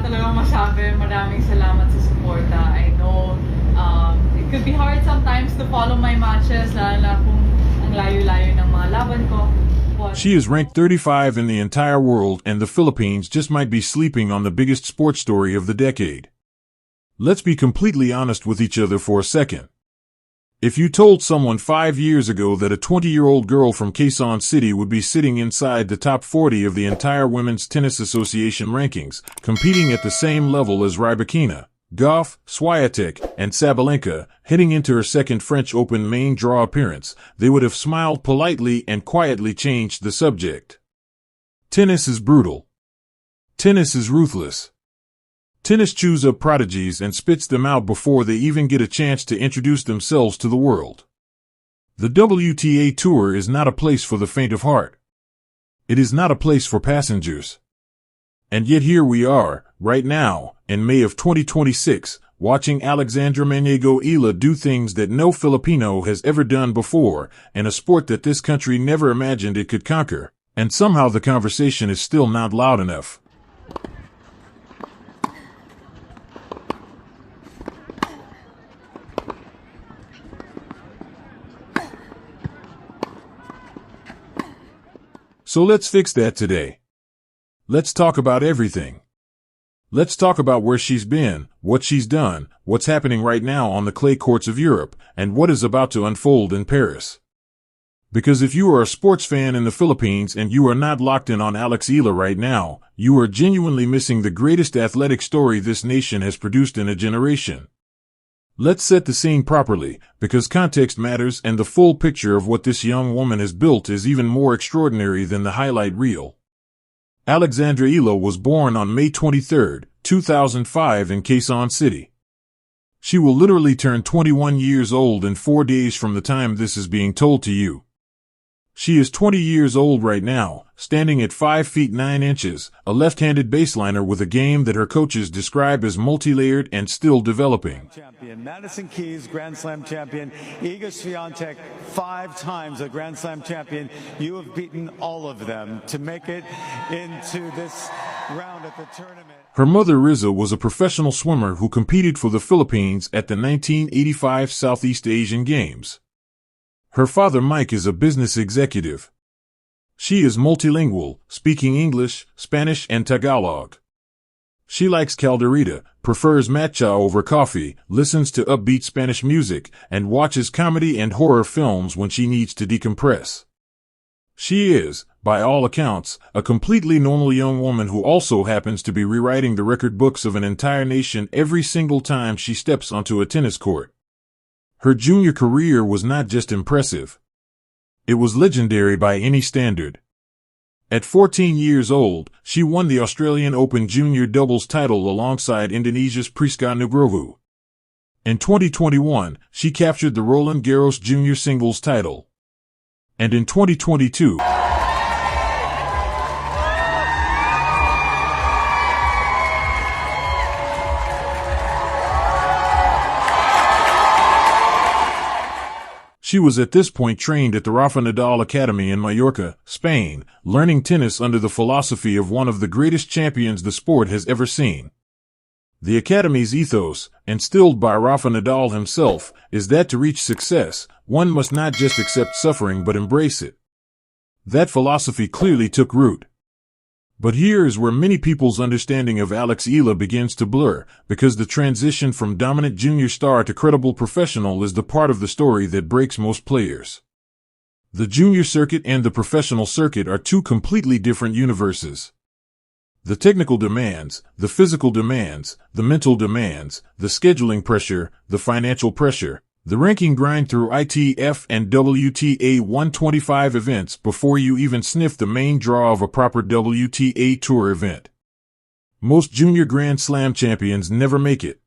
talagang masabi. Maraming salamat sa suporta. I know it could be hard sometimes to follow my matches, lalo na kung ang layo-layo ng mga laban ko. She is ranked 35 in the entire world, and the Philippines just might be sleeping on the biggest sports story of the decade. Let's be completely honest with each other for a second. If you told someone 5 years ago that a 20-year-old girl from Quezon City would be sitting inside the top 40 of the entire Women's Tennis Association rankings, competing at the same level as Rybakina, Gauff, Swiatek, and Sabalenka, heading into her second French Open main draw appearance, they would have smiled politely and quietly changed the subject. Tennis is brutal. Tennis is ruthless. Tennis chews up prodigies and spits them out before they even get a chance to introduce themselves to the world. The WTA Tour is not a place for the faint of heart. It is not a place for passengers. And yet here we are, right now, in May of 2026, watching Alexandra Maniego Eala do things that no Filipino has ever done before, in a sport that this country never imagined it could conquer, and somehow the conversation is still not loud enough. So let's fix that today. Let's talk about everything. Let's talk about where she's been, what she's done, what's happening right now on the clay courts of Europe, and what is about to unfold in Paris. Because if you are a sports fan in the Philippines and you are not locked in on Alex Eala right now, you are genuinely missing the greatest athletic story this nation has produced in a generation. Let's set the scene properly, because context matters and the full picture of what this young woman has built is even more extraordinary than the highlight reel. Alexandra Eala was born on May 23, 2005 in Quezon City. She will literally turn 21 years old in 4 days from the time this is being told to you. She is 20 years old right now, standing at 5 feet 9 inches, a left-handed baseliner with a game that her coaches describe as multi-layered and still developing. Champion, Madison Keys, Grand Slam champion, Iga Swiatek, 5 times a Grand Slam champion. You have beaten all of them to make it into this round at the tournament. Her mother Riza was a professional swimmer who competed for the Philippines at the 1985 Southeast Asian Games. Her father Mike is a business executive. She is multilingual, speaking English, Spanish, and Tagalog. She likes calderita, prefers matcha over coffee, listens to upbeat Spanish music, and watches comedy and horror films when she needs to decompress. She is, by all accounts, a completely normal young woman who also happens to be rewriting the record books of an entire nation every single time she steps onto a tennis court. Her junior career was not just impressive. It was legendary by any standard. At 14 years old, she won the Australian Open junior doubles title alongside Indonesia's Priska Nugroho. In 2021, she captured the Roland Garros junior singles title. And in 2022, she was at this point trained at the Rafa Nadal Academy in Mallorca, Spain, learning tennis under the philosophy of one of the greatest champions the sport has ever seen. The Academy's ethos, instilled by Rafa Nadal himself, is that to reach success, one must not just accept suffering but embrace it. That philosophy clearly took root. But here is where many people's understanding of Alex Eala begins to blur, because the transition from dominant junior star to credible professional is the part of the story that breaks most players. The junior circuit and the professional circuit are two completely different universes. The technical demands, the physical demands, the mental demands, the scheduling pressure, the financial pressure, the ranking grind through ITF and WTA 125 events before you even sniff the main draw of a proper WTA Tour event. Most junior Grand Slam champions never make it.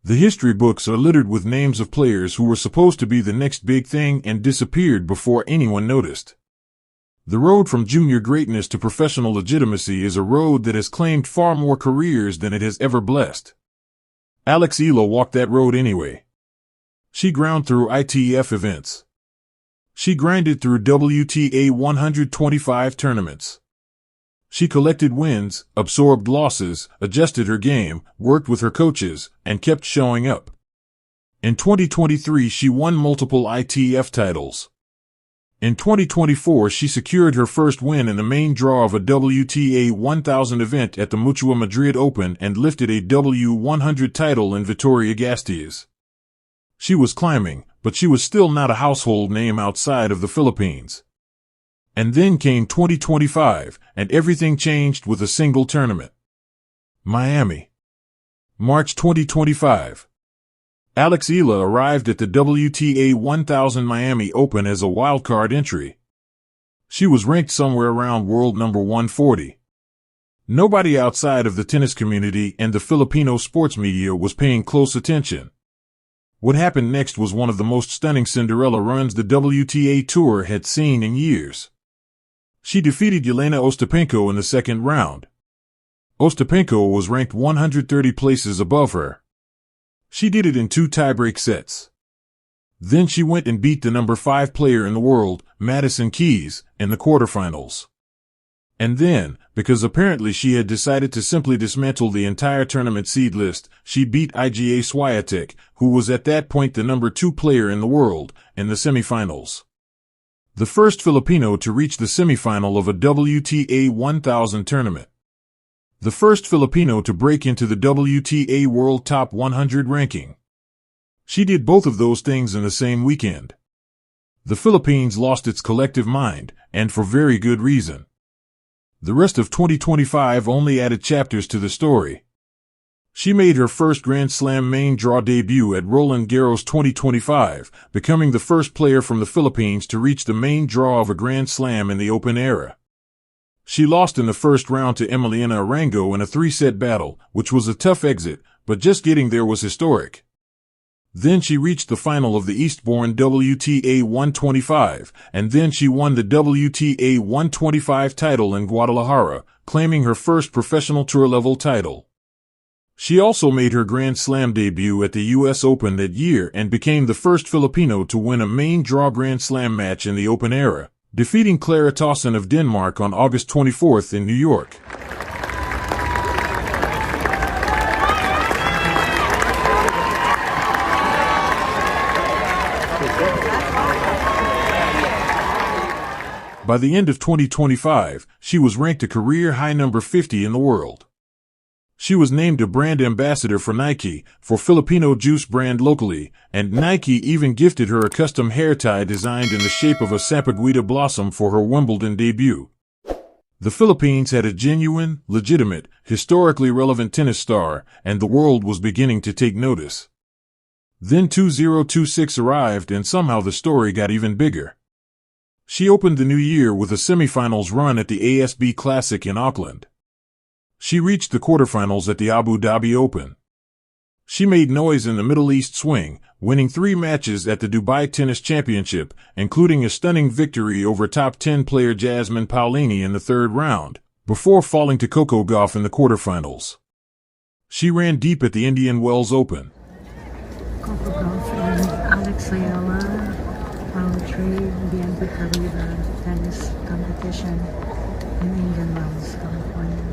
The history books are littered with names of players who were supposed to be the next big thing and disappeared before anyone noticed. The road from junior greatness to professional legitimacy is a road that has claimed far more careers than it has ever blessed. Alex Eala walked that road anyway. She ground through ITF events. She grinded through WTA 125 tournaments. She collected wins, absorbed losses, adjusted her game, worked with her coaches, and kept showing up. In 2023, she won multiple ITF titles. In 2024, she secured her first win in the main draw of a WTA 1000 event at the Mutua Madrid Open and lifted a W100 title in Vitoria-Gasteiz. She was climbing, but she was still not a household name outside of the Philippines. And then came 2025, and everything changed with a single tournament. Miami. March 2025. Alex Eala arrived at the WTA 1000 Miami Open as a wildcard entry. She was ranked somewhere around world number 140. Nobody outside of the tennis community and the Filipino sports media was paying close attention. What happened next was one of the most stunning Cinderella runs the WTA Tour had seen in years. She defeated Yelena Ostapenko in the second round. Ostapenko was ranked 130 places above her. She did it in 2 tiebreak sets. Then she went and beat the number 5 player in the world, Madison Keys, in the quarterfinals. And then, because apparently she had decided to simply dismantle the entire tournament seed list, she beat IGA Swiatek, who was at that point the number 2 player in the world, in the semifinals. The first Filipino to reach the semifinal of a WTA 1000 tournament. The first Filipino to break into the WTA World Top 100 ranking. She did both of those things in the same weekend. The Philippines lost its collective mind, and for very good reason. The rest of 2025 only added chapters to the story. She made her first Grand Slam main draw debut at Roland Garros 2025, becoming the first player from the Philippines to reach the main draw of a Grand Slam in the Open era. She lost in the first round to Emiliana Arango in a 3-set battle, which was a tough exit, but just getting there was historic. Then she reached the final of the Eastbourne WTA 125, and then she won the WTA 125 title in Guadalajara, claiming her first professional tour-level title. She also made her Grand Slam debut at the U.S. Open that year and became the first Filipino to win a main draw Grand Slam match in the Open era, defeating Clara Tauson of Denmark on August 24th in New York. By the end of 2025, she was ranked a career-high number 50 in the world. She was named a brand ambassador for Nike, for Filipino juice brand locally, and Nike even gifted her a custom hair tie designed in the shape of a sampaguita blossom for her Wimbledon debut. The Philippines had a genuine, legitimate, historically relevant tennis star, and the world was beginning to take notice. Then 2026 arrived and somehow the story got even bigger. She opened the new year with a semifinals run at the ASB Classic in Auckland. She reached the quarterfinals at the Abu Dhabi Open. She made noise in the Middle East swing, winning 3 matches at the Dubai Tennis Championship, including a stunning victory over top 10 player Jasmine Paolini in the 3rd round, before falling to Coco Gauff in the quarterfinals. She ran deep at the Indian Wells Open. Coco Gauff and Alex Eala, round 3, BNP Paribas tennis competition in Indian Wells, California.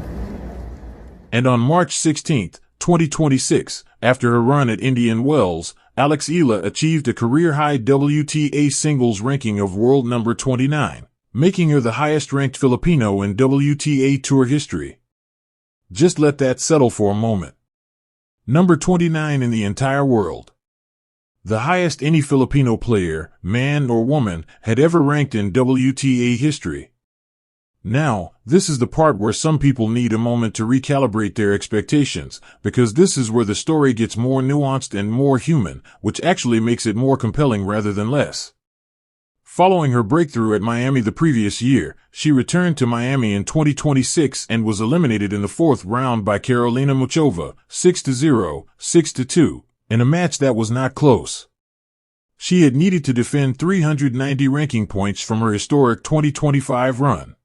And on March 16, 2026, after her run at Indian Wells, Alex Eala achieved a career-high WTA singles ranking of world number 29, making her the highest-ranked Filipino in WTA Tour history. Just let that settle for a moment. Number 29 in the entire world. The highest any Filipino player, man or woman, had ever ranked in WTA history. Now, this is the part where some people need a moment to recalibrate their expectations, because this is where the story gets more nuanced and more human, which actually makes it more compelling rather than less. Following her breakthrough at Miami the previous year, she returned to Miami in 2026 and was eliminated in the 4th round by Karolina Muchova, 6-0, 6-2, in a match that was not close. She had needed to defend 390 ranking points from her historic 2025 run.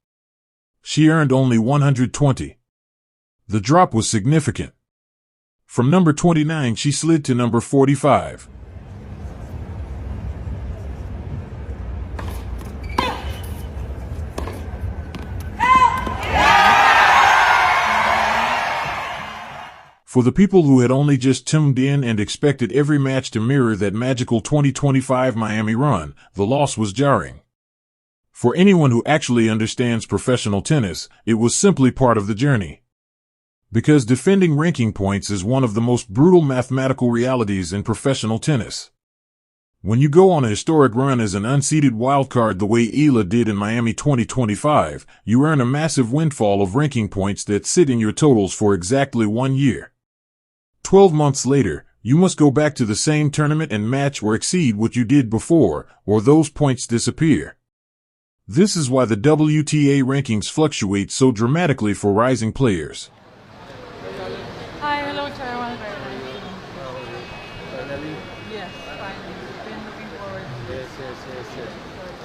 She earned only 120. The drop was significant. From number 29 she slid to number 45. For the people who had only just tuned in and expected every match to mirror that magical 2025 Miami run, the loss was jarring. For anyone who actually understands professional tennis, it was simply part of the journey. Because defending ranking points is one of the most brutal mathematical realities in professional tennis. When you go on a historic run as an unseeded wildcard the way Eala did in Miami 2025, you earn a massive windfall of ranking points that sit in your totals for exactly 1 year. 12 months later, you must go back to the same tournament and match or exceed what you did before, or those points disappear. This is why the WTA rankings fluctuate so dramatically for rising players. Hi, hello, Chairman. Finally? Yes, finally. We've been looking forward to this. Yes.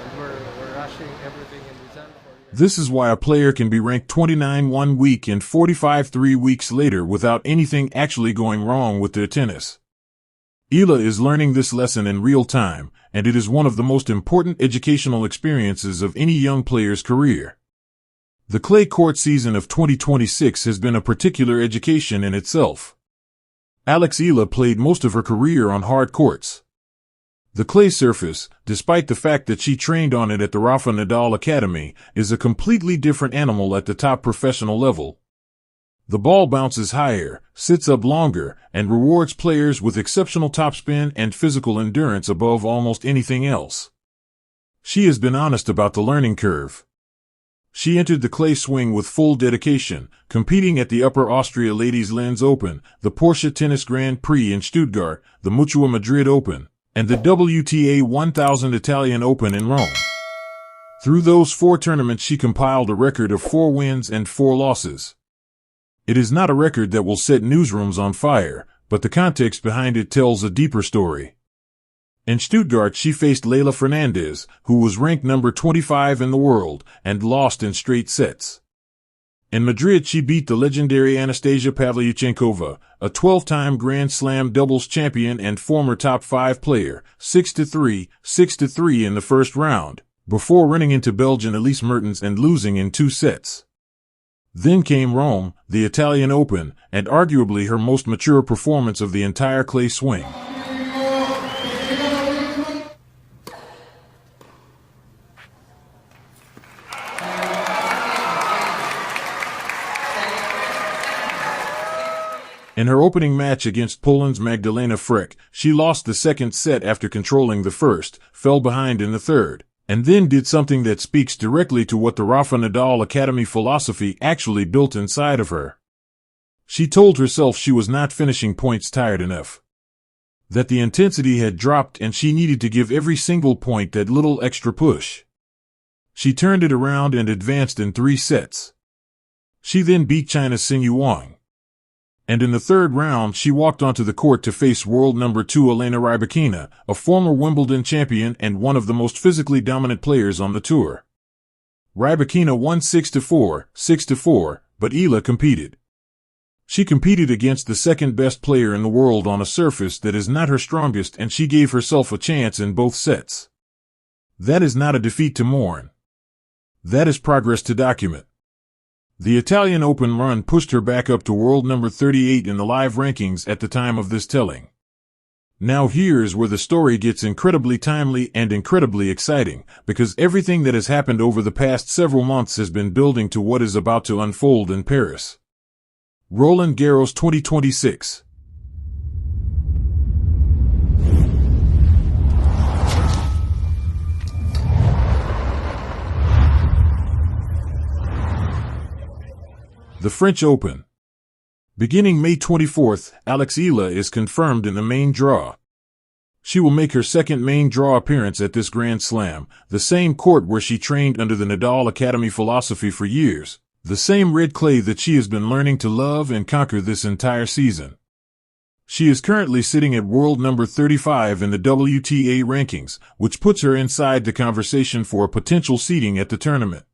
And we're rushing everything in Rizal for you. This is why a player can be ranked 29 1 week and 45 3 weeks later without anything actually going wrong with their tennis. Eala is learning this lesson in real time, and it is one of the most important educational experiences of any young player's career. The clay court season of 2026 has been a particular education in itself. Alex Eala played most of her career on hard courts. The clay surface, despite the fact that she trained on it at the Rafa Nadal Academy, is a completely different animal at the top professional level. The ball bounces higher, sits up longer, and rewards players with exceptional topspin and physical endurance above almost anything else. She has been honest about the learning curve. She entered the clay swing with full dedication, competing at the Upper Austria Ladies Linz Open, the Porsche Tennis Grand Prix in Stuttgart, the Mutua Madrid Open, and the WTA 1000 Italian Open in Rome. Through those 4 tournaments she compiled a record of 4 wins and 4 losses. It is not a record that will set newsrooms on fire, but the context behind it tells a deeper story. In Stuttgart she faced Leylah Fernandez, who was ranked number 25 in the world, and lost in straight sets. In Madrid she beat the legendary Anastasia Pavlyuchenkova, a 12-time Grand Slam doubles champion and former top 5 player, 6-3, 6-3 in the first round, before running into Belgian Elise Mertens and losing in 2 sets. Then came Rome, the Italian Open, and arguably her most mature performance of the entire clay swing. In her opening match against Poland's Magdalena Frech, she lost the second set after controlling the first, fell behind in the third, and then did something that speaks directly to what the Rafa Nadal Academy philosophy actually built inside of her. She told herself she was not finishing points tired enough. That the intensity had dropped and she needed to give every single point that little extra push. She turned it around and advanced in 3 sets. She then beat China's Xinyu Wang. And in the third round she walked onto the court to face world number 2 Elena Rybakina, a former Wimbledon champion and one of the most physically dominant players on the tour. Rybakina won 6-4, 6-4, but Eala competed. She competed against the second best player in the world on a surface that is not her strongest, and she gave herself a chance in both sets. That is not a defeat to mourn. That is progress to document. The Italian Open run pushed her back up to world number 38 in the live rankings at the time of this telling. Now here's where the story gets incredibly timely and incredibly exciting, because everything that has happened over the past several months has been building to what is about to unfold in Paris. Roland Garros 2026. The French Open. Beginning May 24th, Alex Eala is confirmed in the main draw. She will make her second main draw appearance at this Grand Slam, the same court where she trained under the Nadal Academy philosophy for years, the same red clay that she has been learning to love and conquer this entire season. She is currently sitting at world number 35 in the WTA rankings, which puts her inside the conversation for a potential seeding at the tournament.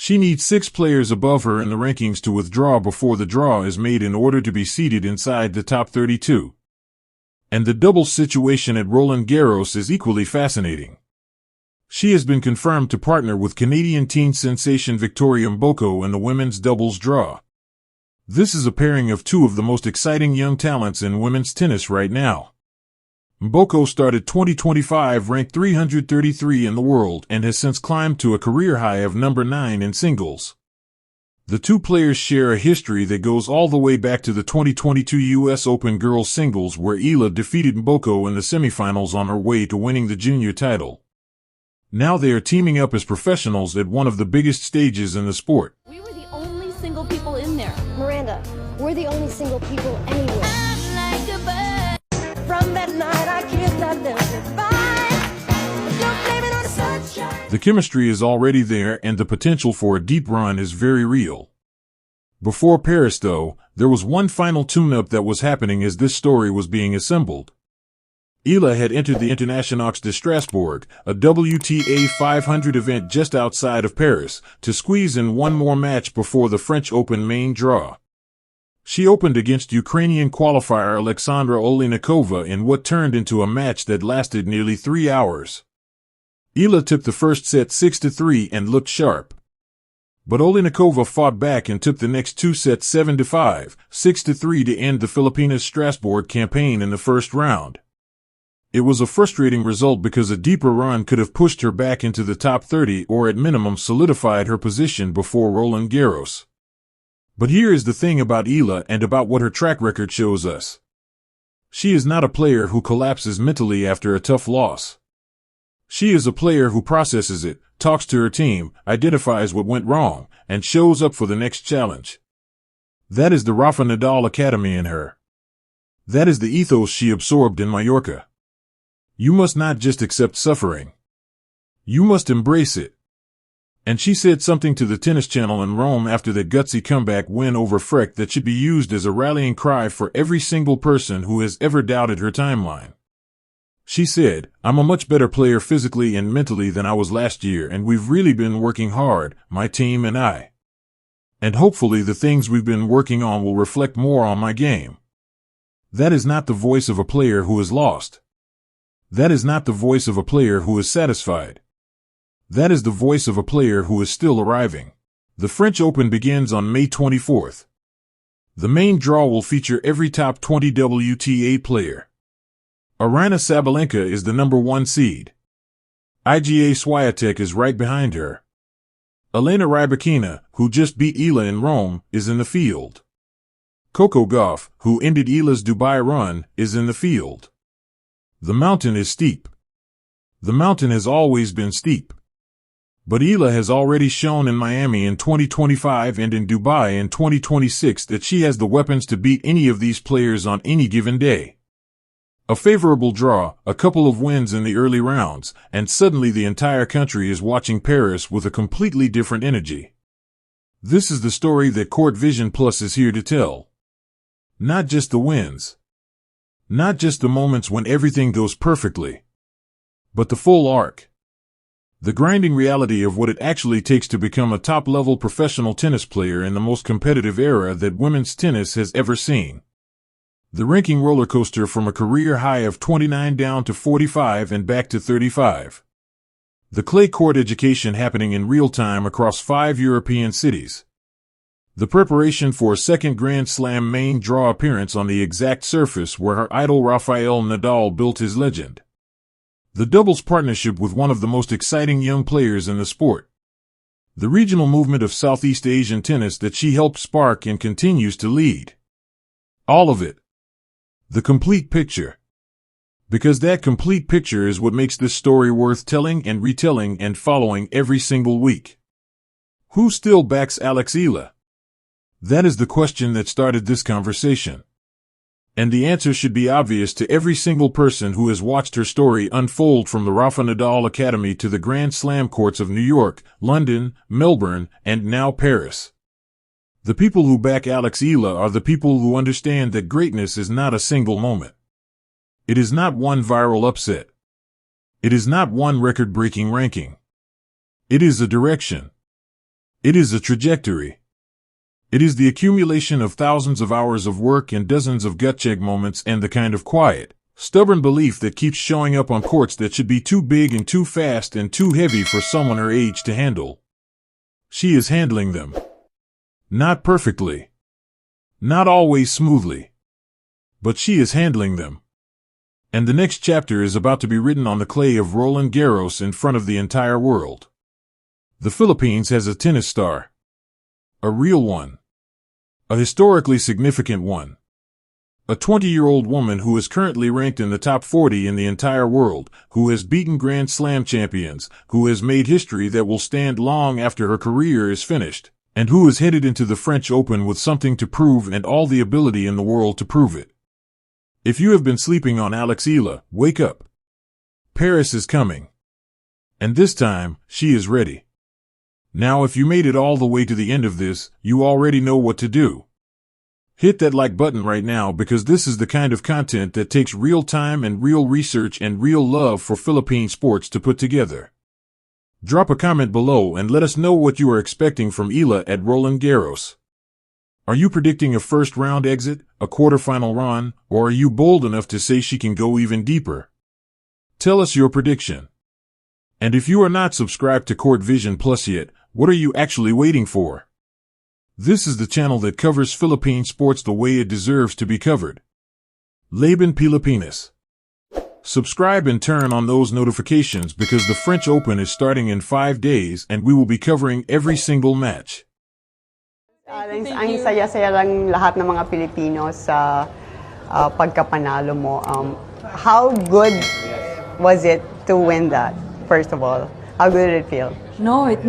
She needs 6 players above her in the rankings to withdraw before the draw is made in order to be seated inside the top 32. And the doubles situation at Roland Garros is equally fascinating. She has been confirmed to partner with Canadian teen sensation Victoria Mboko in the women's doubles draw. This is a pairing of two of the most exciting young talents in women's tennis right now. Mboko started 2025 ranked 333 in the world and has since climbed to a career high of number 9 in singles. The two players share a history that goes all the way back to the 2022 U.S. Open girls singles, where Eala defeated Mboko in the semifinals on her way to winning the junior title. Now they are teaming up as professionals at one of the biggest stages in the sport. We were the only single people in there. Miranda, we're the only single people anywhere. I'm like a bird. From that night I kissed that little goodbye. Don't blame it on the sunshine. The chemistry is already there and the potential for a deep run is very real. Before Paris, though, there was one final tune-up that was happening as this story was being assembled. Eala had entered the Internationaux de Strasbourg, a WTA 500 event just outside of Paris, to squeeze in one more match before the French Open main draw. She opened against Ukrainian qualifier Alexandra Maniego in what turned into a match that lasted nearly 3 hours. Eala took the first set 6-3 and looked sharp. But Maniego fought back and took the next two sets 7-5, 6-3 to end the Filipina's Strasbourg campaign in the first round. It was a frustrating result because a deeper run could have pushed her back into the top 30 or at minimum solidified her position before Roland Garros. But here is the thing about Eala and about what her track record shows us. She is not a player who collapses mentally after a tough loss. She is a player who processes it, talks to her team, identifies what went wrong, and shows up for the next challenge. That is the Rafa Nadal Academy in her. That is the ethos she absorbed in Mallorca. You must not just accept suffering. You must embrace it. And she said something to the Tennis Channel in Rome after that gutsy comeback win over Freck that should be used as a rallying cry for every single person who has ever doubted her timeline. She said, "I'm a much better player physically and mentally than I was last year, and we've really been working hard, my team and I. And hopefully the things we've been working on will reflect more on my game." That is not the voice of a player who is lost. That is not the voice of a player who is satisfied. That is the voice of a player who is still arriving. The French Open begins on May 24th. The main draw will feature every top 20 WTA player. Aryna Sabalenka is the number 1 seed. Iga Swiatek is right behind her. Elena Rybakina, who just beat Eala in Rome, is in the field. Coco Gauff, who ended Eala's Dubai run, is in the field. The mountain is steep. The mountain has always been steep. But Eala has already shown in Miami in 2025 and in Dubai in 2026 that she has the weapons to beat any of these players on any given day. A favorable draw, a couple of wins in the early rounds, and suddenly the entire country is watching Paris with a completely different energy. This is the story that Court Vision Plus is here to tell. Not just the wins. Not just the moments when everything goes perfectly. But the full arc. The grinding reality of what it actually takes to become a top-level professional tennis player in the most competitive era that women's tennis has ever seen. The ranking roller coaster from a career high of 29 down to 45 and back to 35. The clay court education happening in real time across 5 European cities. The preparation for a second Grand Slam main draw appearance on the exact surface where her idol Rafael Nadal built his legend. The doubles partnership with one of the most exciting young players in the sport. The regional movement of Southeast Asian tennis that she helped spark and continues to lead. All of it. The complete picture. Because that complete picture is what makes this story worth telling and retelling and following every single week. Who still backs Alex Eala? That is the question that started this conversation. And the answer should be obvious to every single person who has watched her story unfold from the Rafa Nadal Academy to the Grand Slam courts of New York, London, Melbourne, and now Paris. The people who back Alex Eala are the people who understand that greatness is not a single moment. It is not one viral upset. It is not one record-breaking ranking. It is a direction. It is a trajectory. It is the accumulation of thousands of hours of work and dozens of gut-check moments and the kind of quiet, stubborn belief that keeps showing up on courts that should be too big and too fast and too heavy for someone her age to handle. She is handling them. Not perfectly. Not always smoothly. But she is handling them. And the next chapter is about to be written on the clay of Roland Garros in front of the entire world. The Philippines has a tennis star. A real one. A historically significant one. A 20-year-old woman who is currently ranked in the top 40 in the entire world, who has beaten Grand Slam champions, who has made history that will stand long after her career is finished, and who is headed into the French Open with something to prove and all the ability in the world to prove it. If you have been sleeping on Alex Eala, wake up. Paris is coming. And this time, she is ready. Now if you made it all the way to the end of this, you already know what to do. Hit that like button right now because this is the kind of content that takes real time and real research and real love for Philippine sports to put together. Drop a comment below and let us know what you are expecting from Eala at Roland Garros. Are you predicting a first-round exit, a quarterfinal run, or are you bold enough to say she can go even deeper? Tell us your prediction. And if you are not subscribed to Court Vision Plus yet, what are you actually waiting for? This is the channel that covers Philippine sports the way it deserves to be covered. Laban Pilipinas. Subscribe and turn on those notifications because the French Open is starting in 5 days and we will be covering every single match. Alex, ang saya-saya lang lahat ng mga Pilipino sa pagkapanalo mo. How good was it to win that, first of all? How good did it feel? No, it